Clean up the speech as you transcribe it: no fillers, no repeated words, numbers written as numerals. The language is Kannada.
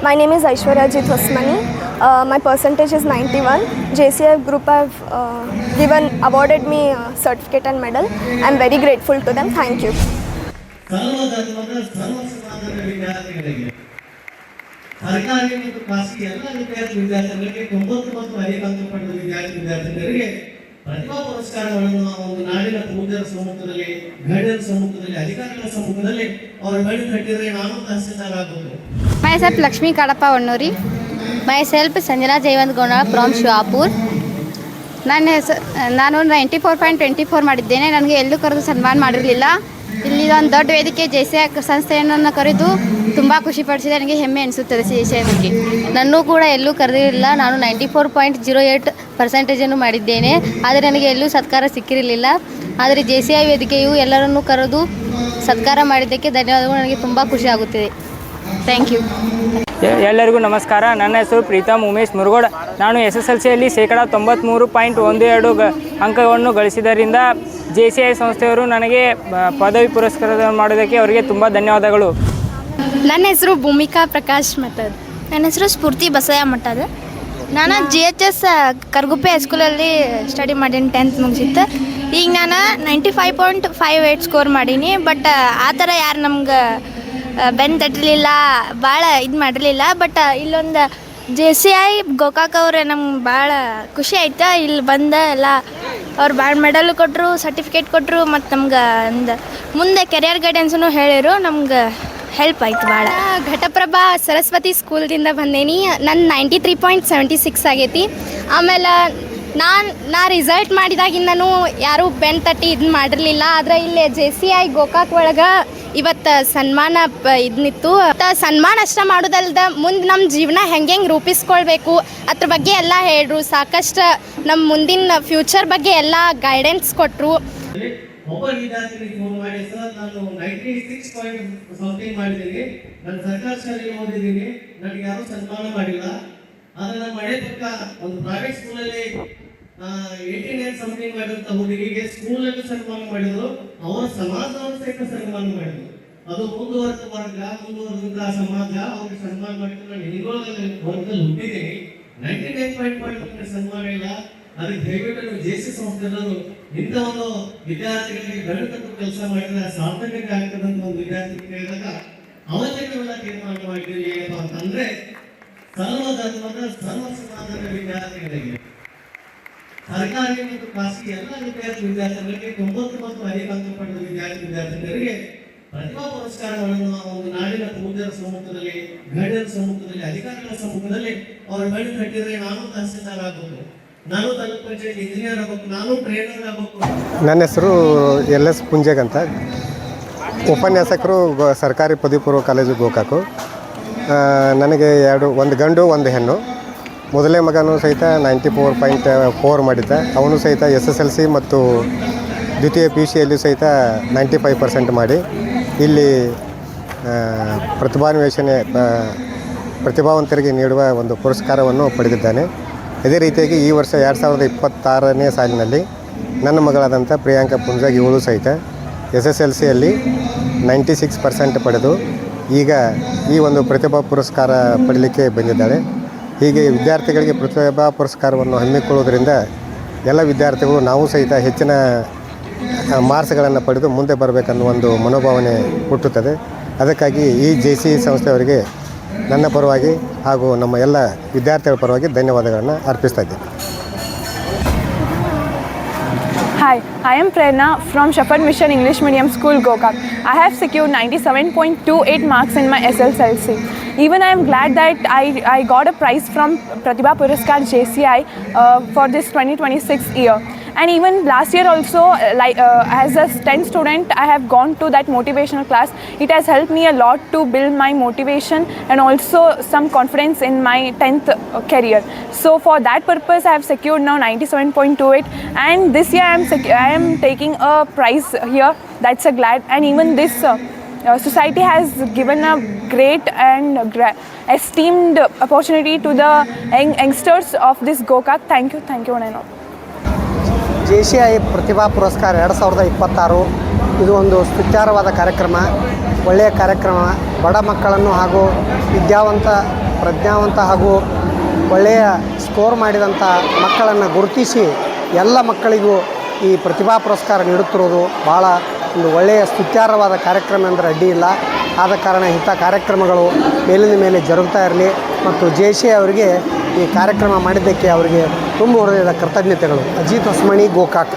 My name is Aishwarya Jit Hosmani. My percentage is 91. JCI group have awarded me a certificate and medal. I am very grateful to them. Thank you. ಸರ್ಕಾರಿ ಮತ್ತು ಖಾಸಗಿ ಎಲ್ಲ ವಿದ್ಯಾರ್ಥಿಗಳಿಗೆ 9 ಮತ್ತು 5 ಅಂಕ ಪಡೆದ ವಿದ್ಯಾರ್ಥಿಗಳಿಗೆ ಪ್ರತಿಭಾ ಪುರಸ್ಕಾರಗಳನ್ನು ಒಂದು ನಾಡಿನ ಪೂಜ್ಯರ ಸಮ್ಮುಖದಲ್ಲಿ, ಗಣ್ಯರ ಸಮ್ಮುಖದಲ್ಲಿ, ಅಧಿಕಾರಿಗಳ ಸಮ್ಮುಖದಲ್ಲಿ ಅವರು ಬೆಳೆದು ಕಟ್ಟಿದರೆ ನಾನು ತಹಸೀಲ್ದಾರ್ ಆಗಬಹುದು. Myself Lakshmi Kadapa Vannuri. Myself Sanjana Jayawant Gonal from Shivapur. ನಾನು 94.24 ಮಾಡಿದ್ದೇನೆ. ನನಗೆ ಎಲ್ಲೂ ಕರೆದು ಸನ್ಮಾನ ಮಾಡಿರಲಿಲ್ಲ. ಇಲ್ಲಿ ಒಂದು ದೊಡ್ಡ ವೇದಿಕೆ JCI ಸಂಸ್ಥೆಯನ್ನು ಕರೆದು ತುಂಬ ಖುಷಿಪಡಿಸಿದೆ. ನನಗೆ ಹೆಮ್ಮೆ ಅನಿಸುತ್ತದೆ JCI ಬಗ್ಗೆ. ನನ್ನೂ ಕೂಡ ಎಲ್ಲೂ ಕರೆದಿರಲಿಲ್ಲ. ನಾನು 94.08% ಮಾಡಿದ್ದೇನೆ. ಆದರೆ ನನಗೆ ಎಲ್ಲೂ ಸತ್ಕಾರ ಸಿಕ್ಕಿರಲಿಲ್ಲ. ಆದರೆ JCI ವೇದಿಕೆಯು ಎಲ್ಲರನ್ನೂ ಕರೆದು ಸತ್ಕಾರ ಮಾಡಿದ್ದಕ್ಕೆ ಧನ್ಯವಾದಗಳು. ನನಗೆ ತುಂಬ ಖುಷಿ ಆಗುತ್ತಿದೆ. Thank you. ಎಲ್ಲರಿಗೂ ನಮಸ್ಕಾರ. ನನ್ನ ಹೆಸರು ಪ್ರೀತಮ್ ಉಮೇಶ್ ಮುರುಗೋಡ್. ನಾನು SSLCಯಲ್ಲಿ 93.12 ಅಂಕವನ್ನು ಗಳಿಸಿದ್ದರಿಂದ JCI ಸಂಸ್ಥೆಯವರು ನನಗೆ ಪದವಿ ಪುರಸ್ಕಾರ ಮಾಡೋದಕ್ಕೆ ಅವರಿಗೆ ತುಂಬ ಧನ್ಯವಾದಗಳು. ನನ್ನ ಹೆಸರು ಭೂಮಿಕಾ ಪ್ರಕಾಶ್ ಮಠದ್. ನನ್ನ ಹೆಸರು ಸ್ಫೂರ್ತಿ ಬಸಯ್ಯ ಮಠದ್. ನಾನು GHS ಕರ್ಗುಪ್ಪೆ ಹೈಸ್ಕೂಲಲ್ಲಿ ಸ್ಟಡಿ ಮಾಡೀನಿ. 10th ಮುಗಿಸಿತ್ತು. ಈಗ ನಾನು 95.58 ಸ್ಕೋರ್ ಮಾಡೀನಿ. ಬಟ್ ಆ ಥರ ಯಾರು ನಮ್ಗೆ ಬೆನ್ನು ತಟ್ಟಲಿಲ್ಲ, ಭಾಳ ಇದು ಮಾಡಿರಲಿಲ್ಲ. ಬಟ್ ಇಲ್ಲೊಂದು JCI ಗೋಕಾಕ್ ಅವ್ರೆ ನಮ್ಗೆ ಭಾಳ ಖುಷಿ ಆಯ್ತು. ಇಲ್ಲಿ ಬಂದ ಎಲ್ಲ ಅವ್ರು ಭಾಳ ಮೆಡಲ್ ಕೊಟ್ಟರು, ಸರ್ಟಿಫಿಕೇಟ್ ಕೊಟ್ಟರು. ಮತ್ತು ನಮ್ಗೆ ಒಂದು ಮುಂದೆ ಕೆರಿಯರ್ ಗೈಡೆನ್ಸೂ ಹೇಳಿರು. ನಮ್ಗೆ ಹೆಲ್ಪ್ ಆಯ್ತು ಭಾಳ. ಘಟಪ್ರಭಾ ಸರಸ್ವತಿ ಸ್ಕೂಲ್ದಿಂದ ಬಂದೇನಿ. ನನ್ನ 93.76 ಆಗೈತಿ. ಆಮೇಲೆ ನಾ ರಿಸಲ್ಟ್ ಮಾಡಿದಾಗಿಂದನೂ ಯಾರೂ ಬೆನ್ನು ತಟ್ಟಿ ಇದು ಮಾಡಿರಲಿಲ್ಲ. ಆದರೆ ಇಲ್ಲಿ JCI ಗೋಕಾಕ್ ಒಳಗೆ ಇವತ್ತು ಸನ್ಮಾನ ಇದನ್ನಿತ್ತು. ಸನ್ಮಾನ ಅಷ್ಟೇ ಮಾಡೋದಲ್ದ ಮುಂದೆ ನಮ್ಮ ಜೀವನ ಹೆಂಗೆ ರೂಪಿಸ್ಕೊಳ್ಬೇಕು ಅದ್ರ ಬಗ್ಗೆ ಎಲ್ಲ ಹೇಳ್ರು. ಸಾಕಷ್ಟು ನಮ್ಮ ಮುಂದಿನ ಫ್ಯೂಚರ್ ಬಗ್ಗೆ ಎಲ್ಲ ಗೈಡೆನ್ಸ್ ಕೊಟ್ಟರು. ಒಬ್ಬ ವಿದ್ಯಾರ್ಥಿಗಳಿಗೆ ಫೋನ್ ಮಾಡಿ, ಸರ್ ನಾನು 96 ಮಾಡಿದ್ದೀನಿ, ನಾನು ಸರ್ಕಾರಿ ಶಾಲೆಯಲ್ಲಿ ಓದಿದ್ದೀನಿ, ನನಗೆ ಯಾರೂ ಸನ್ಮಾನ ಮಾಡಿಲ್ಲ. ಆದರೆ ನಮ್ಮ ಮನೆ ಪಕ್ಕ ಒಂದು ಪ್ರೈವೇಟ್ ಸ್ಕೂಲಲ್ಲಿ 89 ಸಮಥಿಂಗ್ ಮಾಡಿದಂಥ ಹುಡುಗಿಗೆ ಸ್ಕೂಲಲ್ಲಿ ಸನ್ಮಾನ ಮಾಡಿದ್ರು. ಅವರ ಸಮಾಜವನ್ನು ಸಹಿತ ಸನ್ಮಾನ ಮಾಡಿದ್ರು. ಅದು ಮುಂದುವರೆದ ವರ್ಗ, ಮುಂದುವರೆದ ಸಮಾಜ ಅವ್ರಿಗೆ ಸನ್ಮಾನ ಮಾಡಿದ್ರು. ನಾನು ಹಿಂಗೋಳದಲ್ಲಿ ವರ್ಗದಲ್ಲಿ ಹುಟ್ಟಿದ್ದೀನಿ. 99.5 ಸನ್ಮಾನ ಇಲ್ಲ. ಅದಕ್ಕೆ ದಯವಿಟ್ಟು JCI ಸಂಸ್ಥೆಯವರು ಇಂಥ ಒಂದು ವಿದ್ಯಾರ್ಥಿಗಳಿಗೆ ಗಣಿತಕ್ಕೂ ಕೆಲಸ ಮಾಡಿದ್ರೆ ಸಾರ್ಥಕತೆ ಆಗ್ತದಂತ ಒಂದು ವಿದ್ಯಾರ್ಥಿ ಕೇಳಿದಾಗ ಅವತ್ತೇ ನಾವೆಲ್ಲ ತೀರ್ಮಾನ ಮಾಡಿದ್ದೀವಿ. ಏನಪ್ಪ ಅಂತಂದ್ರೆ ಸರ್ವ ಧರ್ಮದ ಸರ್ವ ಸಮಾಜದ ವಿದ್ಯಾರ್ಥಿಗಳಿಗೆ, ಸರ್ಕಾರಿ ಮತ್ತು ಖಾಸಗಿ ಎಲ್ಲ ವಿದ್ಯಾರ್ಥಿಗಳಿಗೆ 9 ಮತ್ತು 5 ಅಂಕ ಪಡೆದ ವಿದ್ಯಾರ್ಥಿಗಳಿಗೆ ಪ್ರತಿಭಾ ಪುರಸ್ಕಾರಗಳನ್ನು ಒಂದು ನಾಡಿನ ಪೂಜ್ಯರ ಸಮ್ಮುಖದಲ್ಲಿ, ಗಣ್ಯರ ಸಮ್ಮುಖದಲ್ಲಿ, ಅಧಿಕಾರಿಗಳ ಸಮ್ಮುಖದಲ್ಲಿ ಅವರು ಬೆಳೆದು ಕಟ್ಟಿದರೆ ನಾನು ತಹಸೀಲ್ದಾರ್ ಆಗಬಹುದು, ನಾನು ತಾಲೂಕು ಪಂಚಾಯತ್ ಇಂಜಿನಿಯರ್ ಆಗಬೇಕು, ನಾನು ಟ್ರೈನರ್ ಆಗಬೇಕು. ನನ್ನ ಹೆಸರು LS ಪುಂಜೆಗ್ ಅಂತ, ಉಪನ್ಯಾಸಕರು ಸರ್ಕಾರಿ ಪದವಿ ಪೂರ್ವ ಕಾಲೇಜು ಗೋಕಾಕು. ನನಗೆ ಒಂದು ಗಂಡು ಒಂದು ಹೆಣ್ಣು. ಮೊದಲೇ ಮಗನೂ ಸಹಿತ 94.4 ಮಾಡಿದ್ದ. ಅವನು ಸಹಿತ SSLC ಮತ್ತು ದ್ವಿತೀಯ PUCಯಲ್ಲೂ ಸಹಿತ 95% ಮಾಡಿ ಇಲ್ಲಿ ಪ್ರತಿಭಾವಂತರಿಗೆ ನೀಡುವ ಒಂದು ಪುರಸ್ಕಾರವನ್ನು ಪಡೆದಿದ್ದಾನೆ. ಇದೇ ರೀತಿಯಾಗಿ ಈ ವರ್ಷ 2026ನೇ ಸಾಲಿನಲ್ಲಿ ನನ್ನ ಮಗಳಾದಂಥ ಪ್ರಿಯಾಂಕಾ ಪುಂಜಾಗ್ ಇವಳು ಸಹಿತ SSLCಯಲ್ಲಿ 96% ಪಡೆದು ಈಗ ಈ ಒಂದು ಪ್ರತಿಭಾ ಪುರಸ್ಕಾರ ಪಡೀಲಿಕ್ಕೆ ಬಂದಿದ್ದಾಳೆ. ಹೀಗೆ ವಿದ್ಯಾರ್ಥಿಗಳಿಗೆ ಪ್ರತಿಭಾ ಪುರಸ್ಕಾರವನ್ನು ಹಮ್ಮಿಕೊಳ್ಳೋದ್ರಿಂದ ಎಲ್ಲ ವಿದ್ಯಾರ್ಥಿಗಳು ನಾವು ಸಹಿತ ಹೆಚ್ಚಿನ ಮಾರ್ಕ್ಸ್ಗಳನ್ನು ಪಡೆದು ಮುಂದೆ ಬರಬೇಕನ್ನೋ ಒಂದು ಮನೋಭಾವನೆ ಹುಟ್ಟುತ್ತದೆ. ಅದಕ್ಕಾಗಿ ಈ JCI ಸಂಸ್ಥೆಯವರಿಗೆ ನನ್ನ ಪರವಾಗಿ ಹಾಗೂ ನಮ್ಮ ಎಲ್ಲ ವಿದ್ಯಾರ್ಥಿಗಳ ಪರವಾಗಿ ಧನ್ಯವಾದಗಳನ್ನು ಅರ್ಪಿಸ್ತಾ ಇದ್ದೇನೆ. Hi, I am Prerna from Shepherd Mission English Medium School, Gokak. I have secured 97.28 marks in my SSLC. Even I am glad that I got a prize from Pratibha Puraskar JCI for this 2026 year. And even last year also, as a 10th student, I have gone to that motivational class. It has helped me a lot to build my motivation and also some confidence in my 10th career. So for that purpose, I have secured now 97.28. And this year I am taking a prize here. That's a glad. And even this society has given a great and esteemed opportunity to the youngsters of this Gokak. Thank you, one and all. JCI ಪ್ರತಿಭಾ ಪುರಸ್ಕಾರ 2026 ಇದು ಒಂದು ವಿಚಾರವಾದ ಕಾರ್ಯಕ್ರಮ, ಒಳ್ಳೆಯ ಕಾರ್ಯಕ್ರಮ. ಬಡ ಮಕ್ಕಳನ್ನು ಹಾಗೂ ವಿದ್ಯಾವಂತ ಪ್ರಜ್ಞಾವಂತ ಹಾಗೂ ಒಳ್ಳೆಯ ಸ್ಕೋರ್ ಮಾಡಿದಂಥ ಮಕ್ಕಳನ್ನು ಗುರುತಿಸಿ ಎಲ್ಲ ಮಕ್ಕಳಿಗೂ ಈ ಪ್ರತಿಭಾ ಪುರಸ್ಕಾರ ನೀಡುತ್ತಿರುವುದು ಭಾಳ ಒಂದು ಒಳ್ಳೆಯ ಸ್ತುತ್ಯಾರ್ಹವಾದ ಕಾರ್ಯಕ್ರಮ ಅಂದರೆ ಅಡ್ಡಿ ಇಲ್ಲ. ಆದ ಕಾರಣ ಇಂಥ ಕಾರ್ಯಕ್ರಮಗಳು ಮೇಲಿನ ಮೇಲೆ ಜರುಗ್ತಾ ಇರಲಿ ಮತ್ತು JCI ಅವರಿಗೆ ಈ ಕಾರ್ಯಕ್ರಮ ಮಾಡಿದ್ದಕ್ಕೆ ಅವರಿಗೆ ತುಂಬ ಹೃದಯದ ಕೃತಜ್ಞತೆಗಳು. ಅಜಿತ್ ಹೊಸಮನಿ, ಗೋಕಾಕ್.